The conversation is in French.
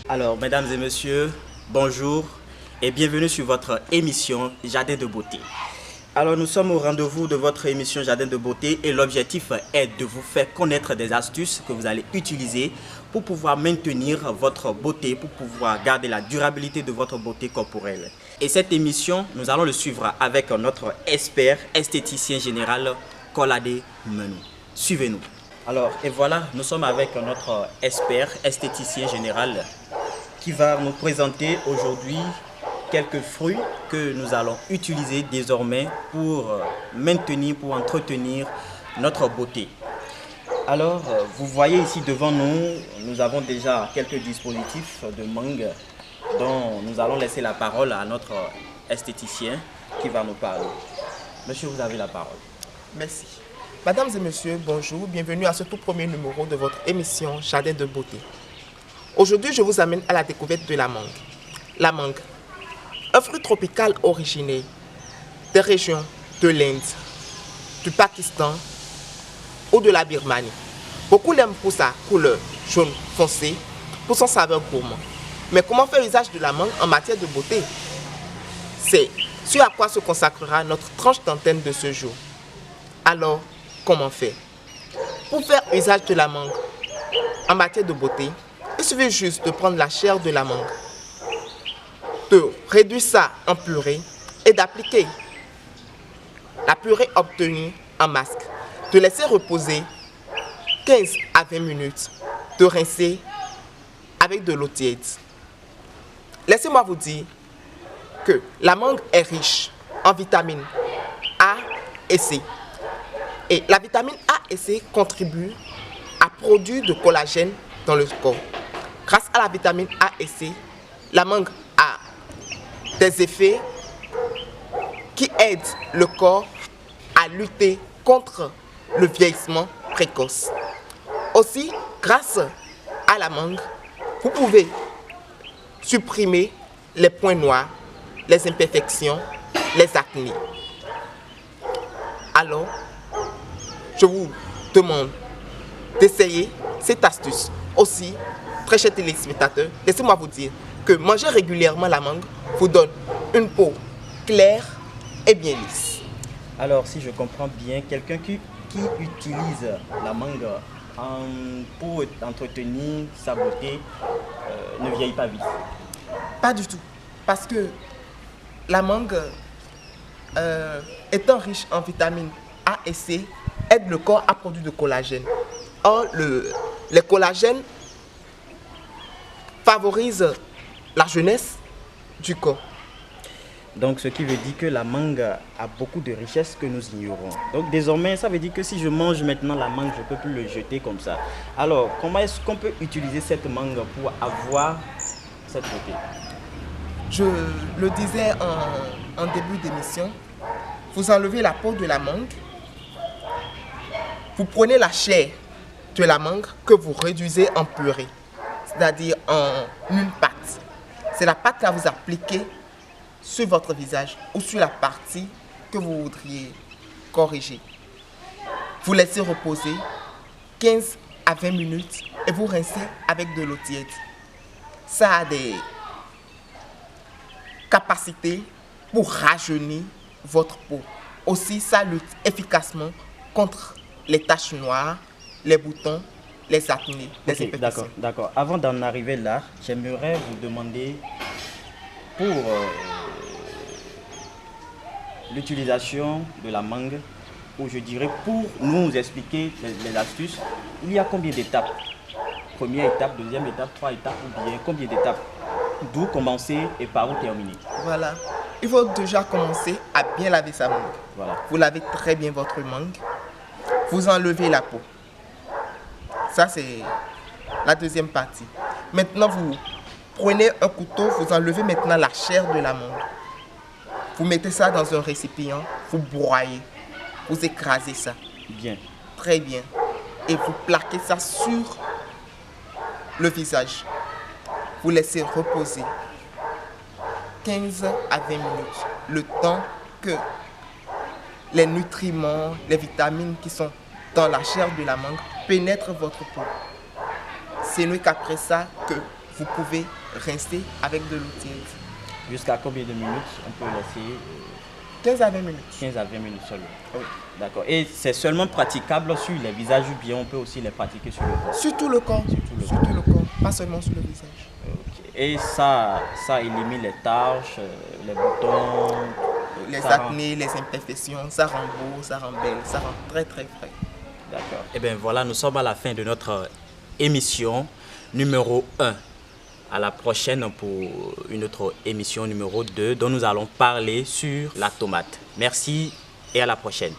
Alors, mesdames et messieurs, bonjour et bienvenue sur votre émission Jardin de beauté. Alors, nous sommes au rendez-vous de votre émission Jardin de beauté et l'objectif est de vous faire connaître des astuces que vous allez utiliser pour pouvoir maintenir votre beauté, pour pouvoir garder la durabilité de votre beauté corporelle. Et cette émission, nous allons le suivre avec notre expert esthéticien général, Kolade Menou. Suivez-nous. Alors, et voilà, nous sommes avec notre expert esthéticien général qui va nous présenter aujourd'hui quelques fruits que nous allons utiliser désormais pour maintenir, pour entretenir notre beauté. Alors, vous voyez ici devant nous, nous avons déjà quelques dispositifs de mangue dont nous allons laisser la parole à notre esthéticien qui va nous parler. Monsieur, vous avez la parole. Merci. Mesdames et messieurs, bonjour, bienvenue à ce tout premier numéro de votre émission Jardin de beauté. Aujourd'hui, je vous amène à la découverte de la mangue. La mangue, un fruit tropical originaire des régions de l'Inde, du Pakistan ou de la Birmanie. Beaucoup l'aiment pour sa couleur jaune foncé, pour son saveur gourmand. Mais comment faire usage de la mangue en matière de beauté? C'est ce à quoi se consacrera notre tranche d'antenne de ce jour. Alors, comment faire? Pour faire usage de la mangue en matière de beauté, il suffit juste de prendre la chair de la mangue, de réduire ça en purée et d'appliquer la purée obtenue en masque, de laisser reposer 15 à 20 minutes, de rincer avec de l'eau tiède. Laissez-moi vous dire que la mangue est riche en vitamines A et C. Et la vitamine A et C contribue à produire de collagène dans le corps. Grâce à la vitamine A et C, la mangue a des effets qui aident le corps à lutter contre le vieillissement précoce. Aussi, grâce à la mangue, vous pouvez supprimer les points noirs, les imperfections, les acnés. Alors, je vous demande d'essayer cette astuce. Aussi, très chers téléspectateurs, laissez-moi vous dire que manger régulièrement la mangue vous donne une peau claire et bien lisse. Alors, si je comprends bien, quelqu'un qui utilise la mangue pour entretenir sa beauté ne vieillit pas vite. Pas du tout. Parce que la mangue, étant riche en vitamines A et C, aide le corps à produire du collagène. Or, les collagènes favorisent la jeunesse du corps. Donc, ce qui veut dire que la mangue a beaucoup de richesses que nous ignorons. Donc, désormais, ça veut dire que si je mange maintenant la mangue, je ne peux plus le jeter comme ça. Alors, comment est-ce qu'on peut utiliser cette mangue pour avoir cette beauté? Je le disais en début d'émission, vous enlevez la peau de la mangue, vous prenez la chair de la mangue que vous réduisez en purée, c'est-à-dire en une pâte. C'est la pâte que vous appliquez sur votre visage ou sur la partie que vous voudriez corriger. Vous laissez reposer 15 à 20 minutes et vous rincez avec de l'eau tiède. Ça a des capacités pour rajeunir votre peau. Aussi, ça lutte efficacement contre les taches noires, les boutons, les acnés, les imperfections. D'accord. Avant d'en arriver là, j'aimerais vous demander pour l'utilisation de la mangue, ou je dirais pour nous expliquer les astuces, il y a combien d'étapes? Première étape, deuxième étape, trois étapes ou bien combien d'étapes? D'où commencer et par où terminer? Voilà. Il faut déjà commencer à bien laver sa mangue. Voilà. Vous lavez très bien votre mangue. Vous enlevez la peau. Ça, c'est la deuxième partie. Maintenant, vous Prenez un couteau, vous enlevez maintenant la chair de la mangue. Vous mettez ça dans un récipient, vous broyez, vous écrasez ça. Bien. Très bien. Et vous plaquez ça sur le visage. Vous laissez reposer 15 à 20 minutes. Le temps que les nutriments, les vitamines qui sont dans la chair de la mangue pénètrent votre peau. C'est nous qu'après ça que vous pouvez rincer avec de l'eau tiède. Jusqu'à combien de minutes on peut laisser 15 à 20 minutes. 15 à 20 minutes seulement. Oui. D'accord. Et c'est seulement praticable sur les visages ou bien on peut aussi les pratiquer sur le corps? Sur tout le corps. Sur tout le corps. Pas seulement sur le visage. Ok. Et ça élimine les taches, les boutons, Les ça rend- acnés, les imperfections, ça rend beau, ça rend belle, ça rend très très frais. D'accord. Et bien voilà, nous sommes à la fin de notre émission numéro 1. À la prochaine pour une autre émission numéro 2 dont nous allons parler sur la tomate. Merci et à la prochaine.